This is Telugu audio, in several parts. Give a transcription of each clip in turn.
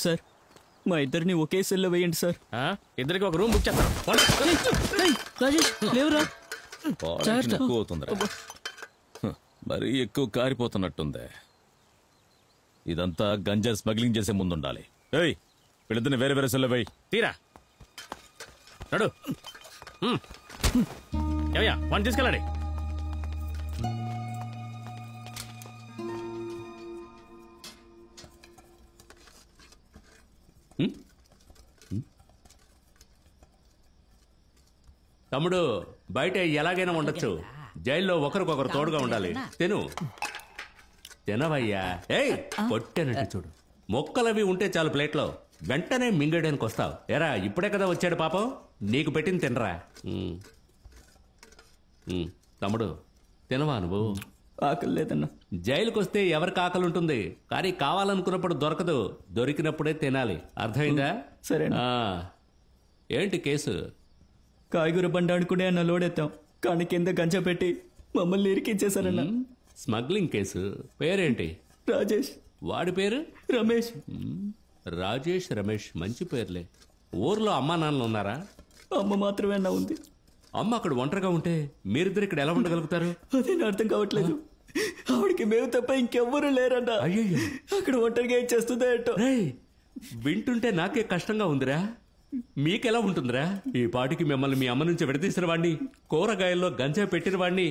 సార్ మా ఇద్దరిని ఒకే సెల్లో వేయండి సార్. ఇద్దరికి ఒక రూమ్ బుక్ చేస్తాను. రాజేష్ లేవురా. ఎక్కువ అవుతుందిరా, మరీ ఎక్కువ కారిపోతున్నట్టుంది. ఇదంతా గంజా స్మగ్లింగ్ చేసే ముందుండాలి. ఏయ్ వీళ్ళిద్దరిని వేరే వేరే సెల్లో వేయి. తీరా నడు. ఏమయ్యా వాడిని తీసుకెళ్ళండి. తమ్ముడు బయట ఎలాగైనా ఉండొచ్చు, జైల్లో ఒకరికొకరు తోడుగా ఉండాలి. తినవయ్యా. ఏయ్ పొట్టేనట్టు చూడు, మొక్కలవి ఉంటే చాలు ప్లేట్లో, వెంటనే మింగడానికి వస్తావు. ఎరా ఇప్పుడే కదా వచ్చాడు పాపం, నీకు పెట్టింది తినరా. తమ్ముడు తినవా నువ్వు? ఆకలి లేదన్నా. జైలుకి వస్తే ఎవరికి ఆకలి ఉంటుంది, కానీ కావాలనుకున్నప్పుడు దొరకదు, దొరికినప్పుడే తినాలి. అర్థమైందా? సరే. ఏంటి కేసు? కాయగూర బండి అనుకునే అన్న లోడెత్తాం, కానీ కింద గంజా పెట్టి మమ్మల్ని ఇరికించేశారన్న. Smuggling case. పేరేంటి? రాజేష్. వాడి పేరు? రమేష్. రాజేష్, రమేష్ మంచి పేర్లే. ఊర్లో అమ్మా నాన్నలు ఉన్నారా? అమ్మ మాత్రమే అన్న ఉంది. అమ్మ అక్కడ ఒంటరిగా ఉంటే మీరిద్దరు ఇక్కడ ఎలా ఉండగలుగుతారు? అదే అర్థం కావట్లేదు. ఆవిడకి మేము తప్ప ఇంకెవ్వరూ లేరన్న. అయ్యయ్యో, అక్కడ ఒంటరిగా ఏం చేస్తుందో ఏంటో. వింటుంటే నాకే కష్టంగా ఉందిరా. మీకెలా ఉంటుందిరా? ఈ పాటికి మిమ్మల్ని మీ అమ్మ నుంచి విడదీసిన వాడిని, కూరగాయల్లో గంజా పెట్టిన వాడిని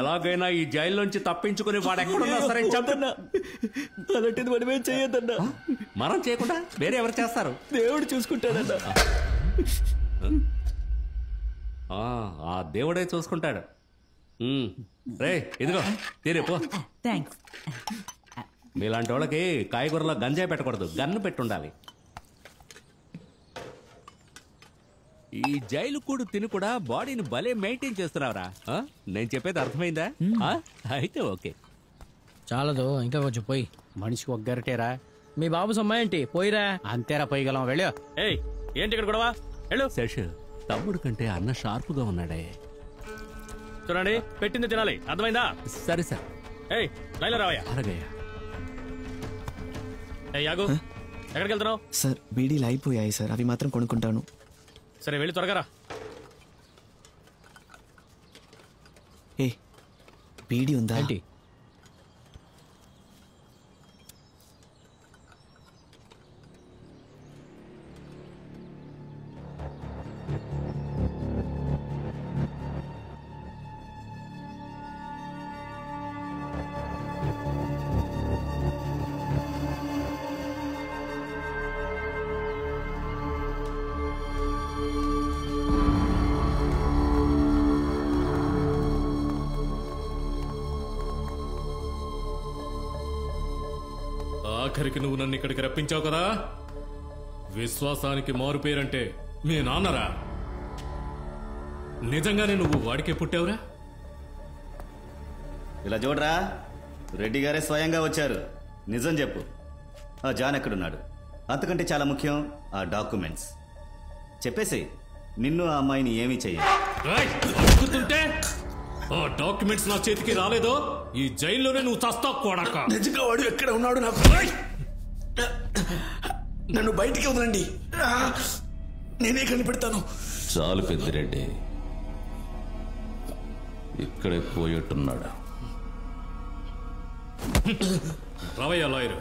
ఎలాగైనా ఈ జైల్లోంచి తప్పించుకుని వాడు ఎక్కడున్నా సరే చంపన్నా. అలాంటిది మనమేం చేయొద్దన్నా. మనం చేయకుండా వేరే ఎవరు చేస్తారు? దేవుడు చూసుకుంటాడన్నా. ఆ దేవుడే చూసుకుంటాడు. రే ఇదిగో తీరేపో. మీలాంటి వాళ్ళకి కాయగూరలో గంజాయి పెట్టకూడదు, గన్ను పెట్టుండాలి. ఈ జైలు కూడు తిని కూడా బాడీని భలే మెయింటైన్ చేస్తున్నావురా. నేను చెప్పేది అర్థమైందా? అయితే ఓకే. చాలదు, ఇంకా కొంచెం పోయి. మనిషికి ఒగ్గరటేరా. మీ బాబు సమ్మాయేంటి? పోయిరా. అంతేరా పోయగలం. వెళ్ళు. ఏయ్ ఏంటి ఇక్కడ గొడవ? వెళ్ళు. శేష్ తమ్ముడు కంటే అన్న షార్ప్గా ఉన్నాడే. చూడండి, పెట్టింది తినాలి, అర్థమైందా? సరే సార్. ఏయ్ లైన్లో రావయ్యా. అలాగయ్యా. యాగు ఎక్కడికి వెళ్తున్నావు? సార్ బీడీలు అయిపోయాయి సార్, అవి మాత్రం కొనుక్కుంటాను. సరే వెళ్ళి త్వరగా రా. ఏ బీడీ ఉందా? ఏంటి? ఆఖరికి నువ్వు నన్ను ఇక్కడికి రప్పించావు కదా. విశ్వాసానికి మారు పేరంటే మీ నాన్నరా. నిజంగానే నువ్వు వాడికే పుట్టావురా? ఇలా చూడరా, రెడ్డి గారే స్వయంగా వచ్చారు. నిజం చెప్పు, ఆ జాన్ ఎక్కడున్నాడు? అంతకంటే చాలా ముఖ్యం ఆ డాక్యుమెంట్స్. చెప్పేసి నిన్ను ఆ అమ్మాయిని ఏమీ చెయ్యకుంటే ఆ డాక్యుమెంట్స్ నా చేతికి రాలేదో ఈ జైల్లోనే నువ్వు చస్తావు కొడక. నిజంగా వాడు ఎక్కడ ఉన్నాడు నాకు? నన్ను బయటికి వదలండి, నేనే కనిపెడతాను. చాలు పెద్దిరెడ్డి, ఇక్కడే పోయేట్టున్నాడు. రావయ్యా లాయరు.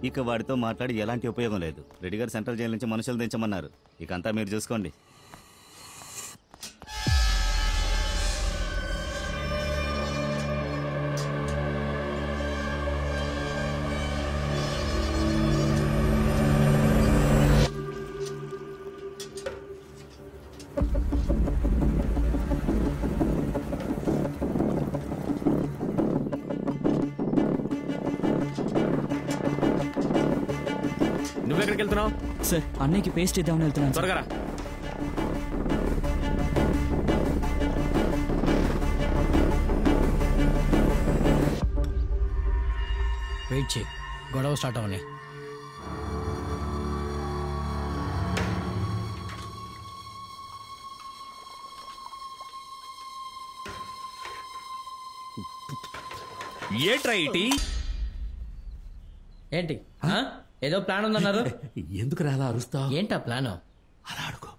ఇక వాడితో మాట్లాడి ఎలాంటి ఉపయోగం లేదు. రెడ్డి గారు సెంట్రల్ జైలు నుంచి మనుషులు దించమన్నారు. ఇక అంతా మీరు చూసుకోండి. నువ్వెక్కడికి వెళ్తున్నావు? సార్ అన్నయ్యకి పేస్ట్ ఇద్దామని వెళ్తున్నాను. త్వరగా రా. వెయిట్ చేయి, గొడవ స్టార్ట్ అవని. ఏంట్రా ఇటీ? ఏంటి ఆ? ఏదో ప్లాన్ ఉందన్నారు. ఎందుకు రాలా అరుస్తా? ఏంటా ప్లాన్? అలా అడుగు.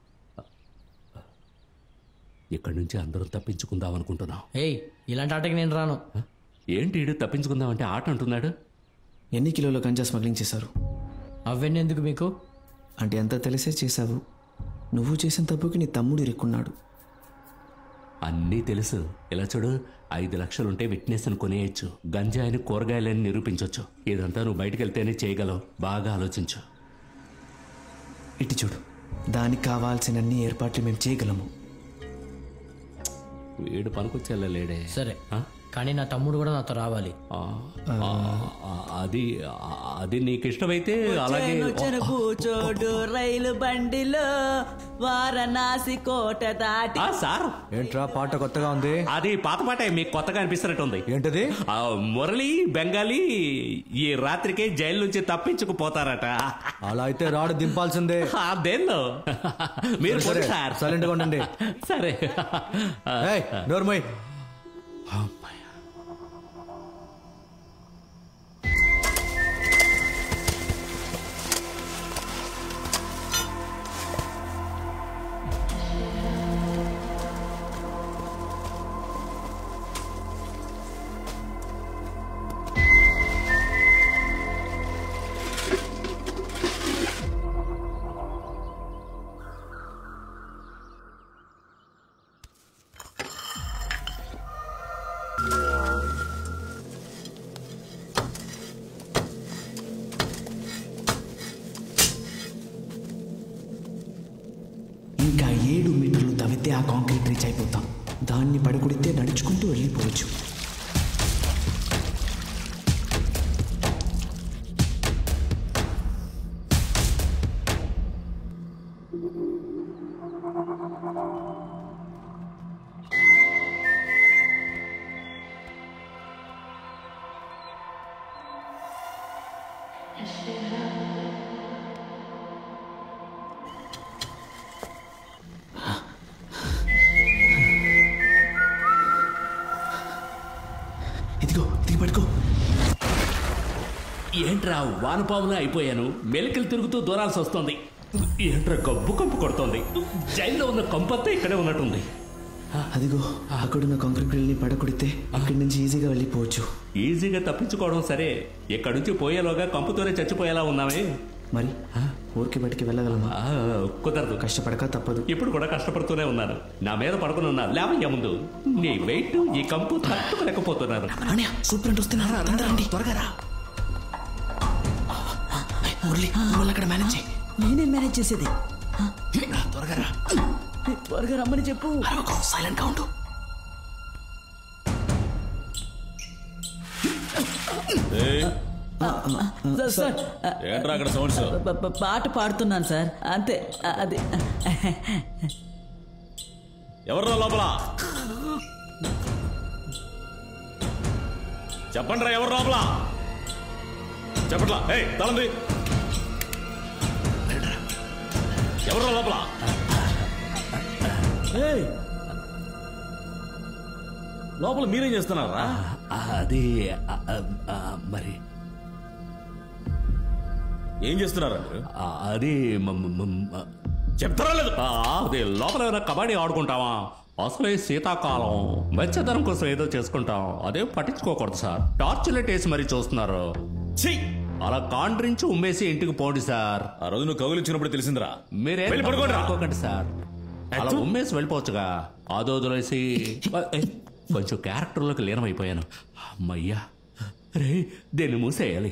ఇక్కడి నుంచి అందరం తప్పించుకుందాం అనుకుంటున్నాం. ఏయ్, ఇలాంటి ఆటకి నేను రాను. ఏంటి ఈడు తప్పించుకుందాం అంటే ఆట అంటున్నాడు? ఎన్ని కిలోల గంజా స్మగ్లింగ్ చేశారు? అవన్నీ ఎందుకు మీకు? అంటే అంతా తెలిసే చేశావు. నువ్వు చేసిన తప్పుకి నీ తమ్ముడు ఇరుక్కున్నాడు. అన్నీ తెలుసు. ఇలా చూడు, 5 లక్షలుంటే విట్నెస్ అని కొనేయచ్చు, గంజాయిని కూరగాయలని నిరూపించవచ్చు. ఇదంతా నువ్వు బయటకు వెళ్తేనే చేయగలవు. బాగా ఆలోచించు. ఇటు చూడు, దానికి కావాల్సిన అన్ని ఏర్పాట్లు మేము చేయగలము. వీడు పనికొచ్చేలా లేడే. సరే, కానీ నా తమ్ముడు కూడా నాతో రావాలి. అది నీకు ఇష్టమైతే అలాగే. కూచోడు రైలు బండిలో వారణాసి కోట దాటి. సార్, ఏంట్రా పాట కొత్తగా ఉంది? అది పాత పాటే, మీకు కొత్తగా అనిపిస్తున్నట్టుంది. ఏంటది? మురళి బెంగాలీ ఈ రాత్రికే జైలు నుంచి తప్పించుకుపోతారట. అలా అయితే రాడు దింపాల్సిందే. అదేందో మీరు సార్ సైలెంట్ గా ఉండండి. సరే. నోర్మోయ్. ఇంకా 7 మీటర్లు తవ్వితే ఆ కాంక్రీట్ రీచ్ అయిపోతాం. దాన్ని పడగొడితే నడుచుకుంటూ వెళ్ళిపోవచ్చు. ఇదిగో దిగి పట్టుకో. ఏంట్రా వానపాములా అయిపోయాను. మెలికలు తిరుగుతూ దూరాల్సి వస్తుంది. ఏంట్రా గబ్బు కంపు కొడుతోంది. జైల్లో ఉన్న కంపంతా ఇక్కడే ఉన్నట్టుంది. అదిగో అక్కడున్న కాంక్రీట్ బిల్ని పడగొడితే అక్కడి నుంచి ఈజీగా వెళ్ళిపోవచ్చు. ఈజీగా తప్పించుకోవడం సరే, ఇక్కడి నుంచి పోయేలోగా కంపుతోనే చచ్చిపోయేలా ఉన్నామే. మరి ఊరికి బయటికి వెళ్ళగలమా? కుదరదు. కష్టపడక తప్పదు. ఇప్పుడు కూడా కష్టపడుతూనే ఉన్నాను. నా మీద పడుకుని ఉన్నా లేవయ్యా ముందు. నీ వెయిట్ ఈ కంపు తట్టుకోలేకపోతున్నాను. సూపర్ వస్తున్నారు, త్వరగా రా. మురళి, నువ్వు అక్కడ మేనేజ్ చేయి. నేనేం మేనేజ్ చేసేది? త్వరగా రా. త్వరగా రమ్మని చెప్పు. సైలెంట్ గా ఉండు. సార్, ఏంట్రా అక్కడ సౌండ్స్? పాట పాడుతున్నాను సార్, అంతే. అది ఎవర్రా లోపల? చెప్పండి రా, ఎవరు లోపల? చెప్పట్లా? తలంది ఎవర్రా లోపల? లోపల మీరేం చేస్తున్నారా? అది మరి ఏం చేస్తున్నారా మీరు? అది చెప్తారా లేదు? అది లోపల ఏమైనా కబడ్డీ ఆడుకుంటావా? అసలే శీతాకాలం, వెచ్చదనం కోసం ఏదో చేసుకుంటాం. అదేం పట్టించుకోకూడదు సార్. టార్చ్ లైట్ వేసి మరీ చూస్తున్నారు. అలా కాండ్రించి ఉమ్మేసి ఇంటికి పోండి సార్. ఆ రోజు నువ్వు కౌగిలించినప్పుడు తెలిసిందిరా. మీరేం పడుకోకండి సార్. అలా ఉమ్మేసి వెళ్ళిపోవచ్చుగా. ఆదోదులేసి కొంచెం క్యారెక్టర్లోకి లీనమైపోయాను. అమ్మయ్యా రే, దీన్ని మూసేయాలి.